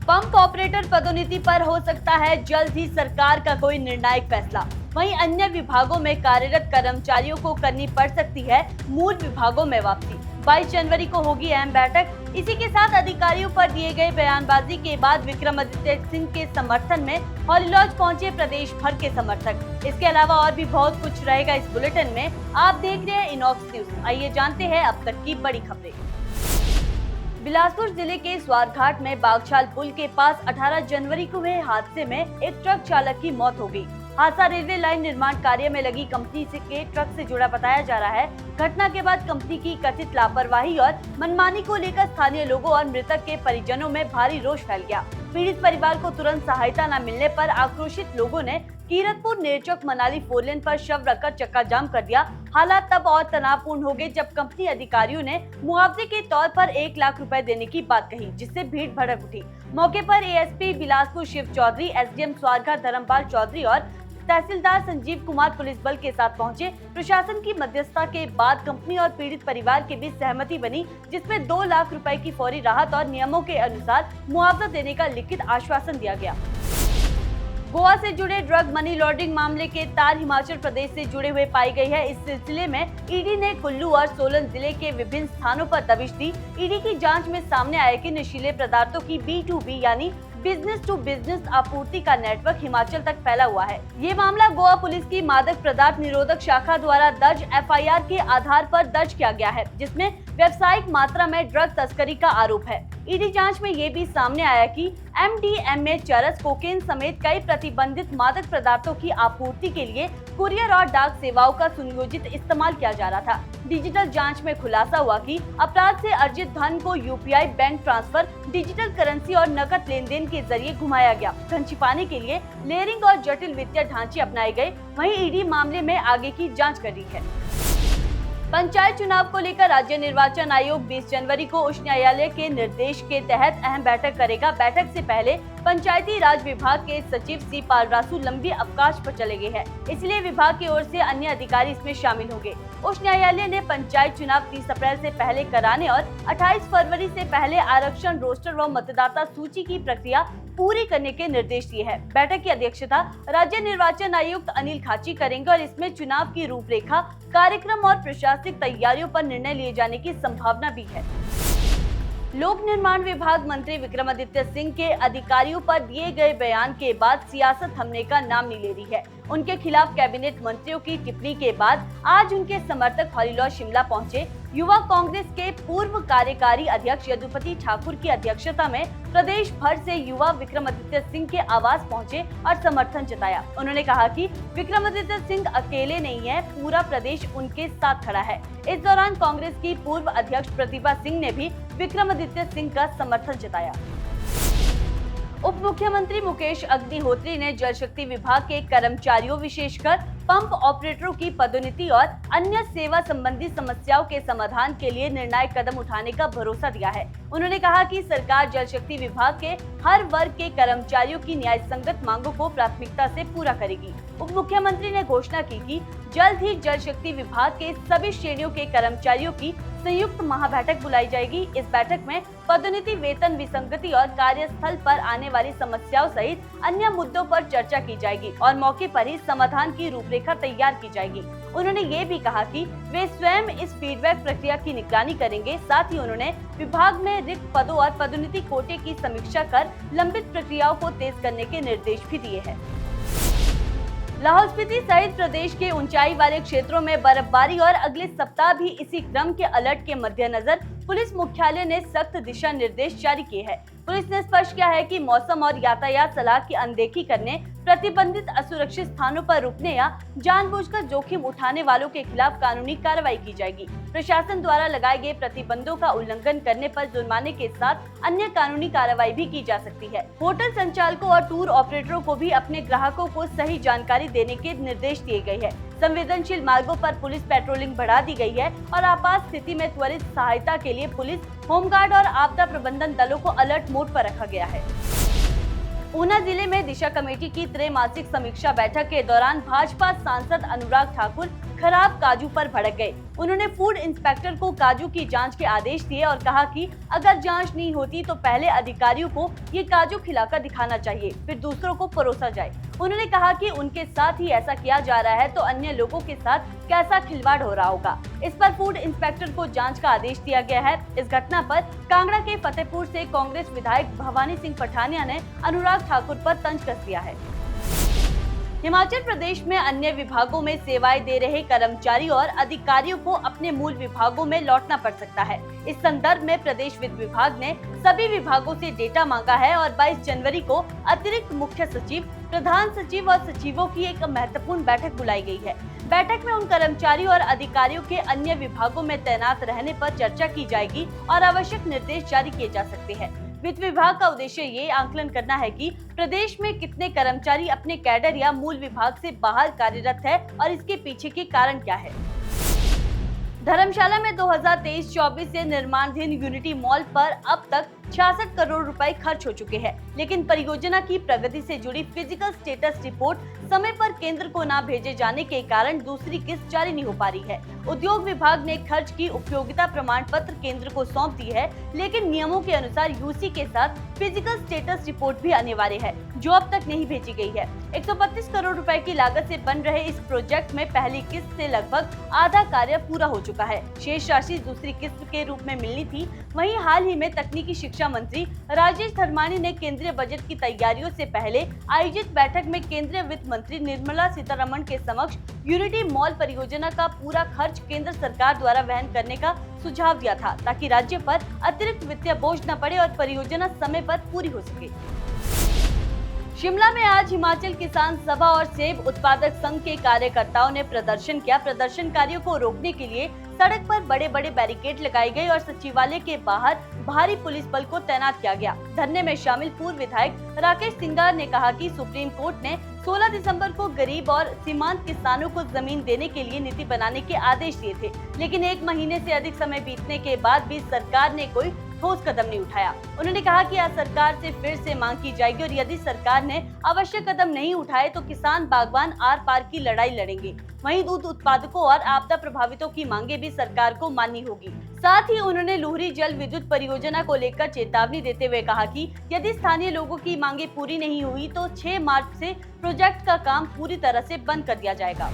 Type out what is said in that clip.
Pump operator पदोन्नति पर हो सकता है जल्द ही सरकार का कोई निर्णायक फैसला। वहीं अन्य विभागों में कार्यरत कर्मचारियों को करनी पड़ सकती है मूल विभागों में वापसी। 22 जनवरी को होगी अहम बैठक। इसी के साथ अधिकारियों पर दिए गए बयानबाजी के बाद विक्रमादित्य सिंह के समर्थन में हॉलीलॉज पहुंचे प्रदेश भर के समर्थक। इसके अलावा और भी बहुत कुछ रहेगा इस बुलेटिन में। आप देख रहे हैं इनॉक्स न्यूज। आइए जानते हैं अब तक की बड़ी खबरें। बिलासपुर जिले के स्वारघाट में बागछाल पुल के पास 18 जनवरी को हुए हादसे में एक ट्रक चालक की मौत हो गई। हादसा रेलवे लाइन निर्माण कार्य में लगी कंपनी के ट्रक से जुड़ा बताया जा रहा है। घटना के बाद कंपनी की कथित लापरवाही और मनमानी को लेकर स्थानीय लोगों और मृतक के परिजनों में भारी रोष फैल गया। पीड़ित परिवार को तुरंत सहायता न मिलने पर आक्रोशित लोगों ने कीरतपुर नेरचौक मनाली 4 लेन पर शव रखकर चक्का जाम कर दिया। हालात तब और तनावपूर्ण हो गए जब कंपनी अधिकारियों ने मुआवजे के तौर पर 1 लाख रुपए देने की बात कही, जिससे भीड़ भड़क उठी। मौके पर एएसपी बिलासपुर शिव चौधरी, एसडीएम स्वारघाट धर्मपाल चौधरी और तहसीलदार संजीव कुमार पुलिस बल के साथ पहुंचे। प्रशासन की मध्यस्थता के बाद कंपनी और पीड़ित परिवार के बीच सहमति बनी, जिसमें 2 लाख रुपए की फौरी राहत और नियमों के अनुसार मुआवजा देने का लिखित आश्वासन दिया गया। गोवा से जुड़े ड्रग मनी लॉन्ड्रिंग मामले के तार हिमाचल प्रदेश से जुड़े हुए पाई गई है। इस सिलसिले में ईडी ने कुल्लू और सोलन जिले के विभिन्न स्थानों पर दबिश दी। ईडी की जांच में सामने आया कि नशीले पदार्थों की B2B यानी बिजनेस टू बिजनेस आपूर्ति का नेटवर्क हिमाचल तक फैला हुआ है। ये मामला गोवा पुलिस की मादक पदार्थ निरोधक शाखा द्वारा दर्ज FIR के आधार पर दर्ज किया गया है, जिसमें व्यावसायिक मात्रा में ड्रग तस्करी का आरोप है। ईडी जांच में ये भी सामने आया कि MDMA, चरस, कोकेन समेत कई प्रतिबंधित मादक पदार्थों की आपूर्ति के लिए कुरियर और डाक सेवाओं का सुनियोजित इस्तेमाल किया जा रहा था। डिजिटल जांच में खुलासा हुआ कि अपराध से अर्जित धन को UPI, bank transfer, digital currency और नकद लेन देन के जरिए घुमाया गया। धन छिपाने के लिए लेयरिंग और जटिल वित्तीय ढांचे अपनाए गए। वहीं ईडी मामले में आगे की जांच कर रही है। पंचायत चुनाव को लेकर राज्य निर्वाचन आयोग 20 जनवरी को उच्च न्यायालय के निर्देश के तहत अहम बैठक करेगा। बैठक से पहले पंचायती राज विभाग के सचिव C पालरासु लंबी अवकाश पर चले गए हैं, इसलिए विभाग की ओर से अन्य अधिकारी इसमें शामिल होंगे। उच्च न्यायालय ने पंचायत चुनाव 30 अप्रैल से पहले कराने और 28 फरवरी से पहले आरक्षण रोस्टर व मतदाता सूची की प्रक्रिया पूरी करने के निर्देश दिए हैं। बैठक की अध्यक्षता राज्य निर्वाचन आयुक्त अनिल खाची करेंगे और इसमें चुनाव की रूपरेखा, कार्यक्रम और प्रशासनिक तैयारियों पर निर्णय लिए जाने की संभावना भी है। लोक निर्माण विभाग मंत्री विक्रमादित्य सिंह के अधिकारियों पर दिए गए बयान के बाद सियासत थमने का नाम नहीं ले रही है। उनके खिलाफ कैबिनेट मंत्रियों की टिप्पणी के बाद आज उनके समर्थक हॉलीलॉज शिमला पहुंचे। युवा कांग्रेस के पूर्व कार्यकारी अध्यक्ष यदुपति ठाकुर की अध्यक्षता में प्रदेश भर से युवा विक्रमादित्य सिंह के आवास पहुंचे और समर्थन जताया। उन्होंने कहा कि विक्रमादित्य सिंह अकेले नहीं है, पूरा प्रदेश उनके साथ खड़ा है। इस दौरान कांग्रेस की पूर्व अध्यक्ष प्रतिभा सिंह ने भी विक्रमादित्य सिंह का समर्थन जताया। उप मुख्यमंत्री मुकेश अग्निहोत्री ने जल शक्ति विभाग के कर्मचारियों, विशेषकर पंप ऑपरेटरों की पदोन्नति और अन्य सेवा संबंधी समस्याओं के समाधान के लिए निर्णायक कदम उठाने का भरोसा दिया है। उन्होंने कहा कि सरकार जल शक्ति विभाग के हर वर्ग के कर्मचारियों की न्याय संगत मांगों को प्राथमिकता से पूरा करेगी। उप मुख्यमंत्री ने घोषणा की कि जल्द ही जल शक्ति विभाग के सभी श्रेणियों के कर्मचारियों की संयुक्त महाबैठक बुलाई जाएगी। इस बैठक में पदोन्नति, वेतन विसंगति और कार्यस्थल पर आने वाली समस्याओं सहित अन्य मुद्दों पर चर्चा की जाएगी और मौके पर ही समाधान की रूपरेखा तैयार की जाएगी। उन्होंने ये भी कहा कि वे स्वयं इस फीडबैक प्रक्रिया की निगरानी करेंगे। साथ ही उन्होंने विभाग में रिक्त पदों और पदोन्नति कोटे की समीक्षा कर लंबित प्रक्रियाओं को तेज करने के निर्देश भी दिए हैं। लाहौल स्पीति सहित प्रदेश के ऊंचाई वाले क्षेत्रों में बर्फबारी और अगले सप्ताह भी इसी क्रम के अलर्ट के मद्देनजर पुलिस मुख्यालय ने सख्त दिशा निर्देश जारी किए हैं। पुलिस ने स्पष्ट किया है कि मौसम और यातायात सलाह की अनदेखी करने, प्रतिबंधित असुरक्षित स्थानों पर रुकने या जानबूझकर जोखिम उठाने वालों के खिलाफ कानूनी कार्रवाई की जाएगी। प्रशासन द्वारा लगाए गए प्रतिबंधों का उल्लंघन करने पर जुर्माने के साथ अन्य कानूनी कार्रवाई भी की जा सकती है। होटल संचालकों और टूर ऑपरेटरों को भी अपने ग्राहकों को सही जानकारी देने के निर्देश दिए गए हैं। संवेदनशील मार्गों पर पुलिस पेट्रोलिंग बढ़ा दी गई है और आपात स्थिति में त्वरित सहायता के लिए पुलिस, होमगार्ड और आपदा प्रबंधन दलों को अलर्ट मोड पर रखा गया है। ऊना जिले में दिशा कमेटी की त्रैमासिक समीक्षा बैठक के दौरान भाजपा सांसद अनुराग ठाकुर, खराब काजू पर भड़क गए। उन्होंने फूड इंस्पेक्टर को काजू की जांच के आदेश दिए और कहा कि अगर जांच नहीं होती तो पहले अधिकारियों को ये काजू खिलाकर दिखाना चाहिए, फिर दूसरों को परोसा जाए। उन्होंने कहा कि उनके साथ ही ऐसा किया जा रहा है तो अन्य लोगों के साथ कैसा खिलवाड़ हो रहा होगा। इस पर फूड इंस्पेक्टर को जांच का आदेश दिया गया है। इस घटना पर कांगड़ा के फतेहपुर से कांग्रेस विधायक भवानी सिंह पठानिया ने अनुराग ठाकुर पर तंज कस दिया है। हिमाचल प्रदेश में अन्य विभागों में सेवाएं दे रहे कर्मचारी और अधिकारियों को अपने मूल विभागों में लौटना पड़ सकता है। इस संदर्भ में प्रदेश वित्त विभाग ने सभी विभागों से डेटा मांगा है और 22 जनवरी को अतिरिक्त मुख्य सचिव, प्रधान सचिव और सचिवों की एक महत्वपूर्ण बैठक बुलाई गई है। बैठक में उन कर्मचारियों और अधिकारियों के अन्य विभागों में तैनात रहने पर चर्चा की जाएगी और आवश्यक निर्देश जारी किए जा सकते हैं। वित्त विभाग का उद्देश्य ये आंकलन करना है कि प्रदेश में कितने कर्मचारी अपने कैडर या मूल विभाग से बाहर कार्यरत है और इसके पीछे के कारण क्या है। धर्मशाला में 2023-24 से निर्माणाधीन यूनिटी मॉल पर अब तक 66 करोड़ रुपए खर्च हो चुके हैं, लेकिन परियोजना की प्रगति से जुड़ी फिजिकल स्टेटस रिपोर्ट समय पर केंद्र को न भेजे जाने के कारण दूसरी किस्त जारी नहीं हो पा रही है। उद्योग विभाग ने खर्च की उपयोगिता प्रमाण पत्र केंद्र को सौंप दी है, लेकिन नियमों के अनुसार यूसी के साथ फिजिकल स्टेटस रिपोर्ट भी अनिवार्य है, जो अब तक नहीं भेजी गई है। 132 करोड़ रुपए की लागत से बन रहे इस प्रोजेक्ट में पहली किस्त से लगभग आधा कार्य पूरा हो चुका है। शेष राशि दूसरी किस्त के रूप में मिलनी थी। वहीं हाल ही में तकनीकी शिक्षा मंत्री राजेश धर्मानी ने केंद्रीय बजट की तैयारियों से पहले आयोजित बैठक में केंद्रीय वित्त मंत्री निर्मला सीतारमण के समक्ष यूनिटी मॉल परियोजना का पूरा खर्च केंद्र सरकार द्वारा वहन करने का सुझाव दिया था, ताकि राज्य पर अतिरिक्त वित्तीय बोझ न पड़े और परियोजना समय पर पूरी हो सके। शिमला में आज हिमाचल किसान सभा और सेब उत्पादक संघ के कार्यकर्ताओं ने प्रदर्शन किया। प्रदर्शनकारियों को रोकने के लिए सड़क पर बड़े बड़े बैरिकेड लगाए गए और सचिवालय के बाहर भारी पुलिस बल को तैनात किया गया। धरने में शामिल पूर्व विधायक राकेश सिंगार ने कहा कि सुप्रीम कोर्ट ने 16 दिसंबर को गरीब और सीमांत किसानों को जमीन देने के लिए नीति बनाने के आदेश दिए थे, लेकिन 1 महीने से अधिक समय बीतने के बाद भी सरकार ने कोई ठोस कदम नहीं उठाया। उन्होंने कहा कि आज सरकार से फिर से मांग की जाएगी और यदि सरकार ने आवश्यक कदम नहीं उठाए तो किसान बागवान आर पार की लड़ाई लड़ेंगे। वहीं दूध उत्पादकों और आपदा प्रभावितों की मांगे भी सरकार को माननी होगी। साथ ही उन्होंने लुहरी जल विद्युत परियोजना को लेकर चेतावनी देते हुए कहा कि यदि स्थानीय लोगों की मांगे पूरी नहीं हुई तो 6 मार्च से प्रोजेक्ट का काम पूरी तरह से बंद कर दिया जाएगा।